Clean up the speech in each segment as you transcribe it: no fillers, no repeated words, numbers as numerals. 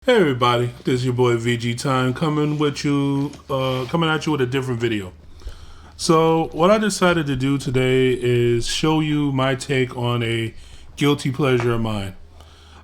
Hey everybody, this is your boy VG Time coming at you with a different video. So what I decided to do today is show you my take on a guilty pleasure of mine.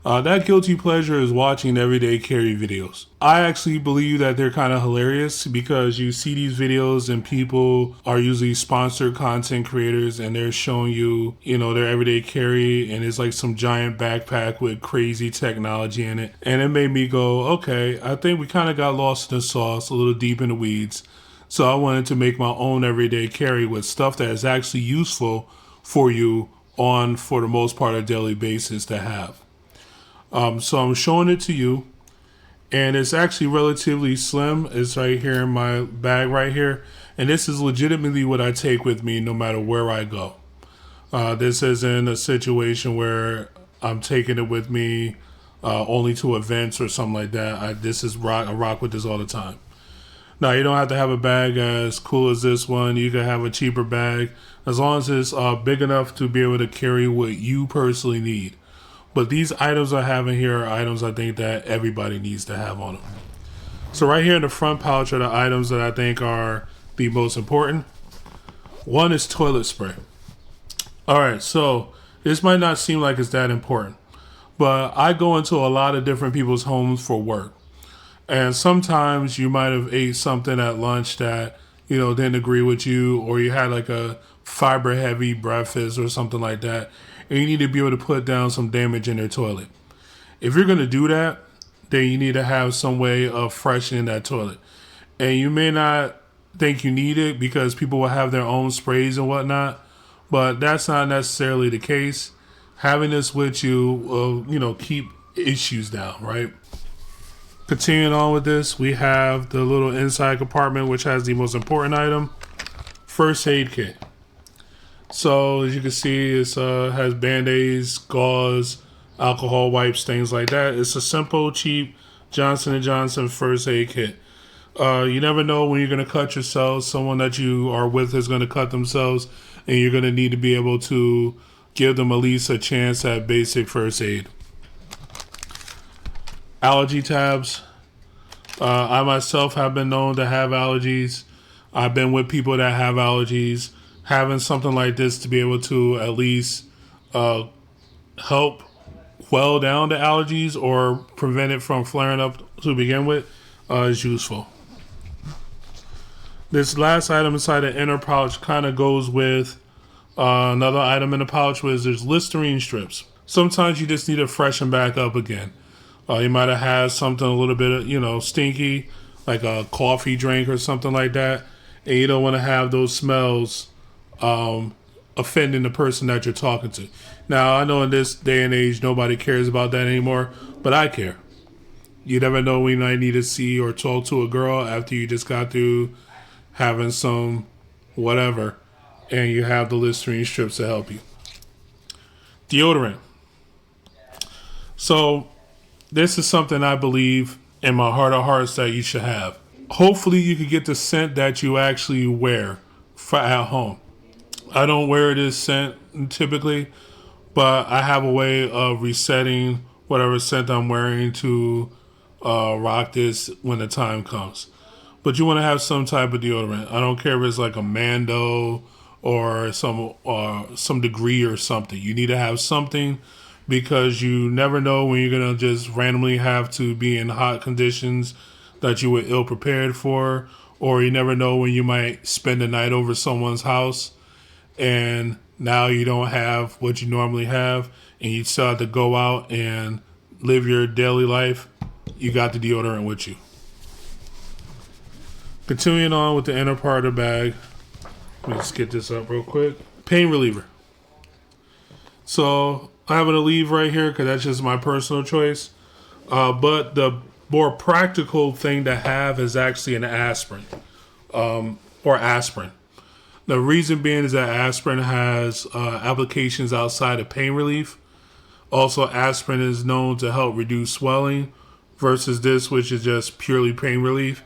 That guilty pleasure is watching everyday carry videos. I actually believe that they're kind of hilarious because you see these videos and people are usually sponsored content creators and they're showing you, their everyday carry and it's like some giant backpack with crazy technology in it. And it made me go, okay, I think we kind of got lost in the sauce, a little deep in the weeds. So I wanted to make my own everyday carry with stuff that is actually useful for you on, for the most part, a daily basis to have. So I'm showing it to you, and it's actually relatively slim. It's right here in my bag right here, and this is legitimately what I take with me no matter where I go. This isn't a situation where I'm taking it with me only to events or something like that. I rock with this all the time. Now, you don't have to have a bag as cool as this one. You can have a cheaper bag as long as it's big enough to be able to carry what you personally need. But these items I have in here are items I think that everybody needs to have on them. So right here in the front pouch are the items that I think are the most important. One is toilet spray. All right, so this might not seem like it's that important, but I go into a lot of different people's homes for work. And sometimes you might have ate something at lunch that, didn't agree with you, or you had like a fiber heavy breakfast or something like that, and you need to be able to put down some damage in their toilet. If you're going to do that, then you need to have some way of freshening that toilet. And you may not think you need it because people will have their own sprays and whatnot, but that's not necessarily the case. Having this with you will, keep issues down, right? Continuing on with this, we have the little inside compartment, which has the most important item, first aid kit. So as you can see, it has Band-Aids, gauze, alcohol wipes, things like that. It's a simple, cheap Johnson & Johnson first aid kit. You never know when you're going to cut yourself. Someone that you are with is going to cut themselves, and you're going to need to be able to give them at least a chance at basic first aid. Allergy tabs. I myself have been known to have allergies. I've been with people that have allergies. Having something like this to be able to at least help quell down the allergies or prevent it from flaring up to begin with is useful. This last item inside the inner pouch kind of goes with another item in the pouch, where there's Listerine strips. Sometimes you just need to freshen back up again. You might have had something a little bit, stinky, like a coffee drink or something like that, and you don't want to have those smells offending the person that you're talking to. Now, I know in this day and age, nobody cares about that anymore, but I care. You never know when you might need to see or talk to a girl after you just got through having some whatever, and you have the Listerine strips to help you. Deodorant. So, this is something I believe in my heart of hearts that you should have. Hopefully you can get the scent that you actually wear for at home. I don't wear this scent typically, but I have a way of resetting whatever scent I'm wearing to rock this when the time comes. But you want to have some type of deodorant. I don't care if it's like a Mando or some degree or something. You need to have something, because you never know when you're going to just randomly have to be in hot conditions that you were ill prepared for, or you never know when you might spend the night over someone's house and now you don't have what you normally have and you still have to go out and live your daily life. You got the deodorant with you. Continuing on with the inner part of the bag, let me just get this up real quick. Pain reliever. So I have an Aleve right here because that's just my personal choice. But the more practical thing to have is actually an aspirin, or aspirin. The reason being is that aspirin has applications outside of pain relief. Also, aspirin is known to help reduce swelling versus this, which is just purely pain relief.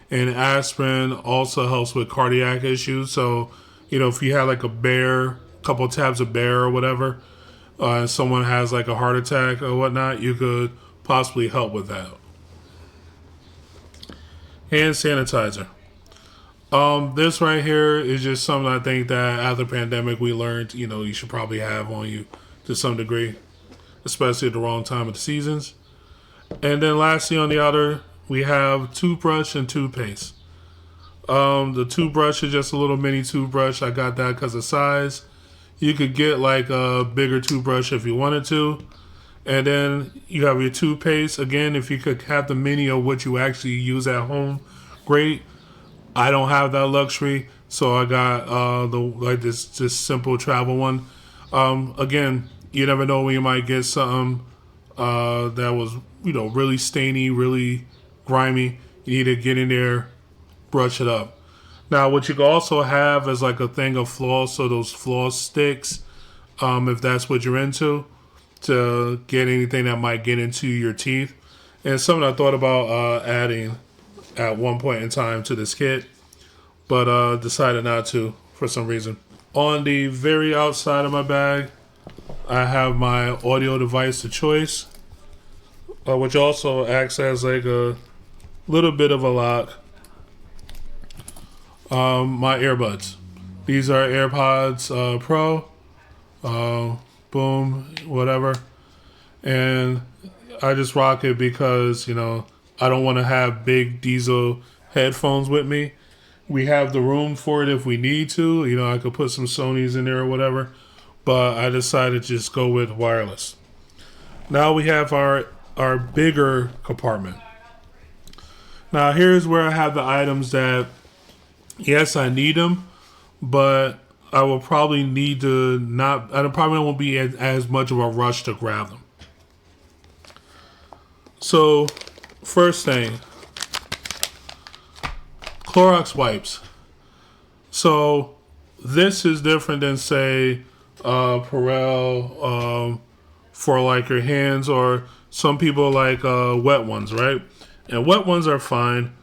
And aspirin also helps with cardiac issues. So, if you have like a couple tabs of Bear or whatever, and someone has like a heart attack or whatnot, you could possibly help with that. hand sanitizer. This right here is just something I think that after pandemic we learned, you should probably have on you to some degree, especially at the wrong time of the seasons. And then lastly on the outer, we have toothbrush and toothpaste. The toothbrush is just a little mini toothbrush. I got that because of size. You could get like a bigger toothbrush if you wanted to. And then you have your toothpaste. Again, if you could have the mini of what you actually use at home, great. I don't have that luxury, so I got this simple travel one. Again, you never know when you might get something that was really stainy, really grimy. You need to get in there, brush it up. Now, what you can also have is like a thing of floss, so those floss sticks, if that's what you're into, to get anything that might get into your teeth. And something I thought about adding at one point in time to this kit, but decided not to for some reason. On the very outside of my bag, I have my audio device of choice, which also acts as like a little bit of a lock. My earbuds. These are AirPods Pro. Boom, whatever. And I just rock it because, I don't want to have big diesel headphones with me. We have the room for it if we need to. I could put some Sonys in there or whatever. But I decided to just go with wireless. Now we have our bigger compartment. Now here's where I have the items that, yes, I need them, but I will probably need to I probably won't be as much of a rush to grab them. So, first thing, Clorox wipes. So, this is different than, say, Perel for like your hands, or some people like wet ones, right? And wet ones are fine,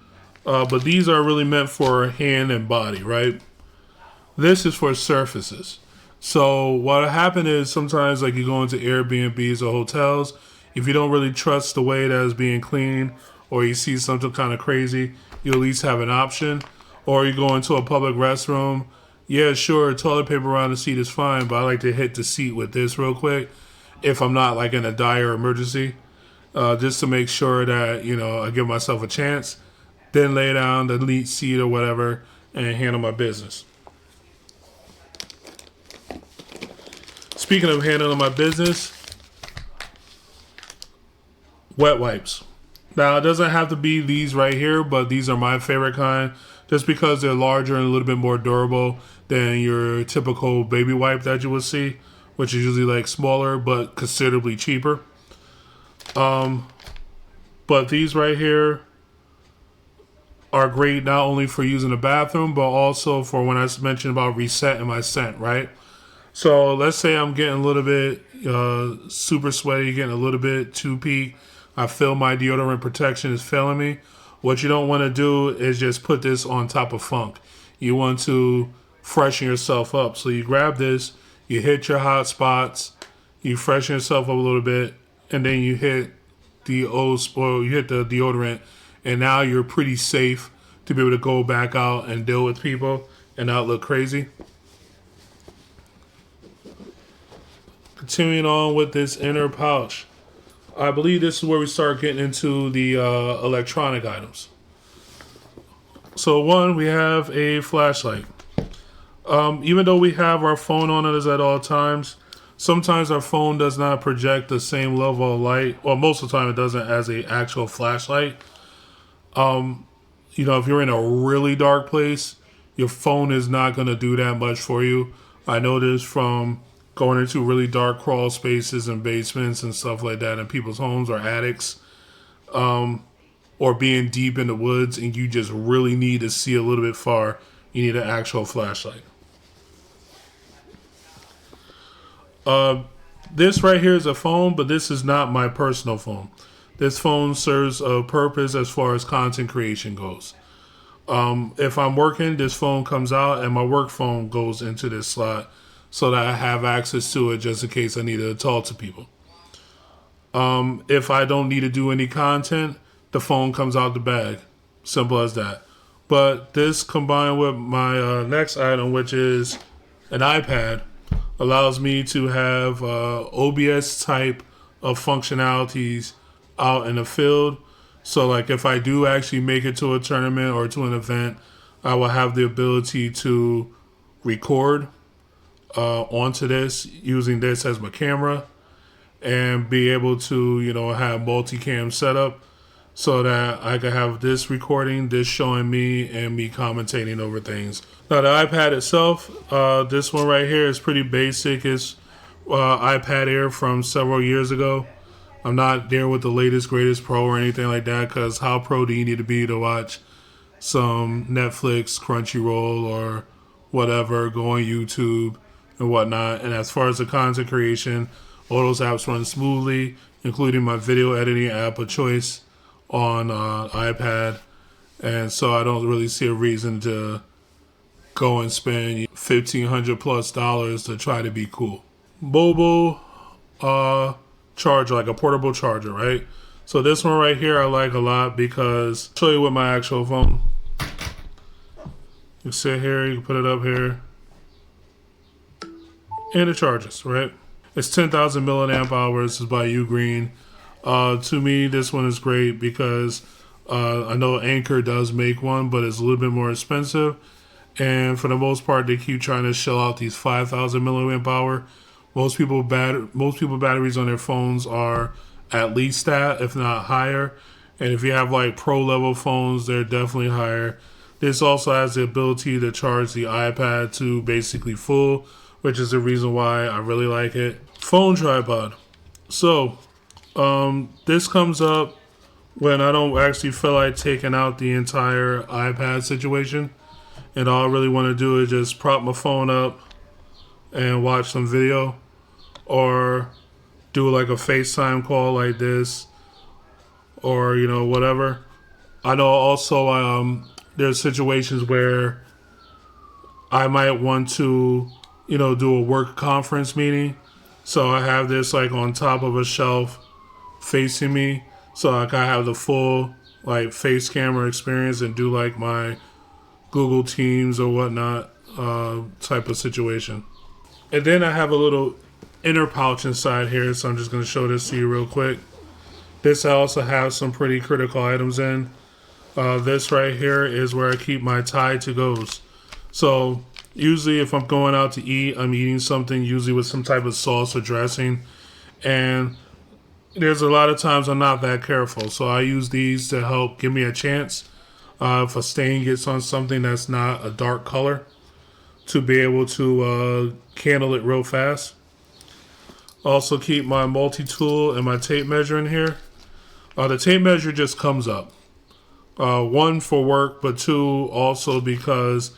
but these are really meant for hand and body, right? This is for surfaces. So what happened is sometimes like you go into Airbnbs or hotels, if you don't really trust the way that is being cleaned, or you see something kind of crazy, you at least have an option. Or you go into a public restroom, yeah, sure, toilet paper around the seat is fine, but I like to hit the seat with this real quick if I'm not like in a dire emergency, just to make sure that, I give myself a chance, then lay down the lead seat or whatever and handle my business. Speaking of handling my business, wet wipes. Now, it doesn't have to be these right here, but these are my favorite kind just because they're larger and a little bit more durable than your typical baby wipe that you would see, which is usually like smaller but considerably cheaper. But these right here are great not only for using the bathroom, but also for when I mentioned about resetting my scent, right? So let's say I'm getting a little bit super sweaty, getting a little bit too peak. I feel my deodorant protection is failing me. What you don't want to do is just put this on top of funk. You want to freshen yourself up. So you grab this, you hit your hot spots, you freshen yourself up a little bit, and then you hit the deodorant, and now you're pretty safe to be able to go back out and deal with people and not look crazy. Continuing on with this inner pouch, I believe this is where we start getting into the electronic items. So one, we have a flashlight. Even though we have our phone on us at all times, sometimes our phone does not project the same level of light, or most of the time it doesn't, as a actual flashlight. If you're in a really dark place, your phone is not going to do that much for you. I know this from going into really dark crawl spaces and basements and stuff like that in people's homes or attics, or being deep in the woods and you just really need to see a little bit far. You need an actual flashlight. This right here is a phone, but this is not my personal phone. This phone serves a purpose as far as content creation goes. If I'm working, this phone comes out and my work phone goes into this slot so that I have access to it just in case I need to talk to people. If I don't need to do any content, the phone comes out the bag. Simple as that. But this combined with my next item, which is an iPad, allows me to have OBS type of functionalities out in the field. So like if I do actually make it to a tournament or to an event, I will have the ability to record onto this using this as my camera and be able to, have multicam setup so that I could have this recording, this showing me, and me commentating over things. Now the iPad itself, this one right here is pretty basic. It's iPad Air from several years ago. I'm not there with the latest, greatest Pro or anything like that, because how pro do you need to be to watch some Netflix, Crunchyroll, or whatever, go on YouTube and whatnot. And as far as the content creation, all those apps run smoothly, including my video editing app of choice on iPad. And so I don't really see a reason to go and spend $1,500 plus to try to be cool. Mobile charger, like a portable charger, right? So this one right here I like a lot because I'll show you with my actual phone. You sit here, you can put it up here, and it charges, right? It's 10,000 milliamp hours. It's by Ugreen. To me, this one is great because I know Anchor does make one, but it's a little bit more expensive. And for the most part, they keep trying to shell out these 5,000 milliamp hour. Most people batteries on their phones are at least that, if not higher. And if you have like pro level phones, they're definitely higher. This also has the ability to charge the iPad to basically full, which is the reason why I really like it. Phone tripod. So this comes up when I don't actually feel like taking out the entire iPad situation, and all I really want to do is just prop my phone up and watch some video, or do like a FaceTime call like this, or whatever. I know also there's situations where I might want to do a work conference meeting, so I have this like on top of a shelf facing me, so I can have the full like face camera experience and do like my Google Teams or whatnot type of situation. And then I have a little inner pouch inside here, so I'm just going to show this to you real quick. This I also have some pretty critical items in. This right here is where I keep my Tide to goes. So usually if I'm going out to eat, I'm eating something usually with some type of sauce or dressing, and there's a lot of times I'm not that careful, so I use these to help give me a chance if a stain gets on something that's not a dark color, to be able to candle it real fast. Also keep my multi-tool and my tape measure in here. The tape measure just comes up. One, for work, but two, also because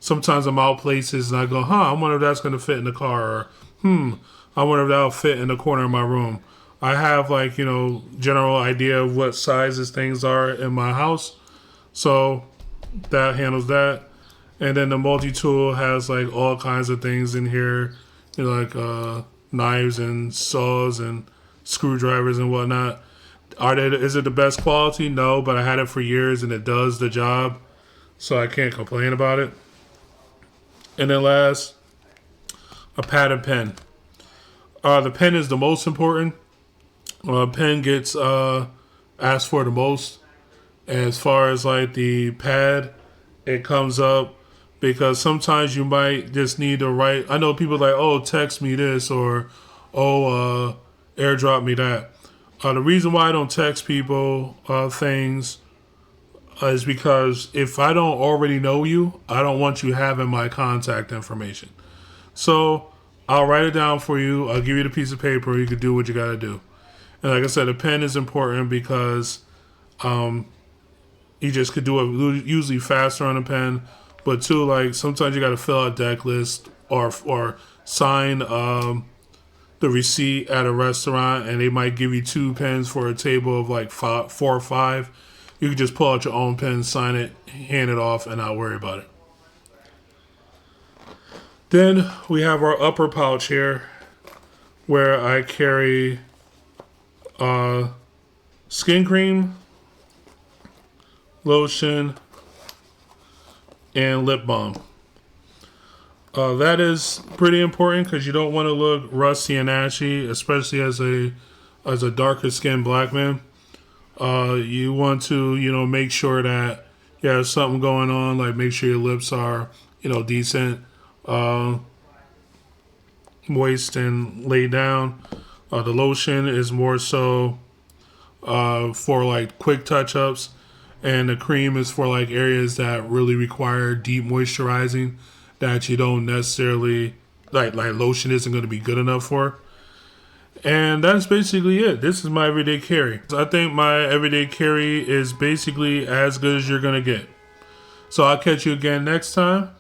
sometimes I'm out places and I go, I wonder if that's going to fit in the car, or I wonder if that'll fit in the corner of my room. I have like, general idea of what sizes things are in my house. So that handles that. And then the multi-tool has like all kinds of things in here, like knives and saws and screwdrivers and whatnot. Is it the best quality? No, but I had it for years and it does the job, so I can't complain about it. And then last, a pad and pen. The pen is the most important. Pen gets asked for the most. As far as like the pad, it comes up because sometimes you might just need to write. I know people like, text me this, or airdrop me that. The reason why I don't text people things is because if I don't already know you, I don't want you having my contact information. So I'll write it down for you. I'll give you the piece of paper. You can do what you got to do. And like I said, a pen is important because you just could do it usually faster on a pen. But two, like sometimes you got to fill out deck list or sign the receipt at a restaurant, and they might give you 2 pens for a table of like 4 or 5. You can just pull out your own pen, sign it, hand it off, and not worry about it. Then we have our upper pouch here, where I carry skin cream, lotion, and lip balm. That is pretty important because you don't want to look rusty and ashy, especially as a darker skinned black man. You want to, make sure that you have something going on, like make sure your lips are, decent, moist and laid down. The lotion is more so for like quick touch ups, and the cream is for like areas that really require deep moisturizing that you don't necessarily like lotion isn't going to be good enough for. And that's basically it. This is my everyday carry. I think my everyday carry is basically as good as you're going to get. So I'll catch you again next time.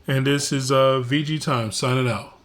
And this is VG Time signing out.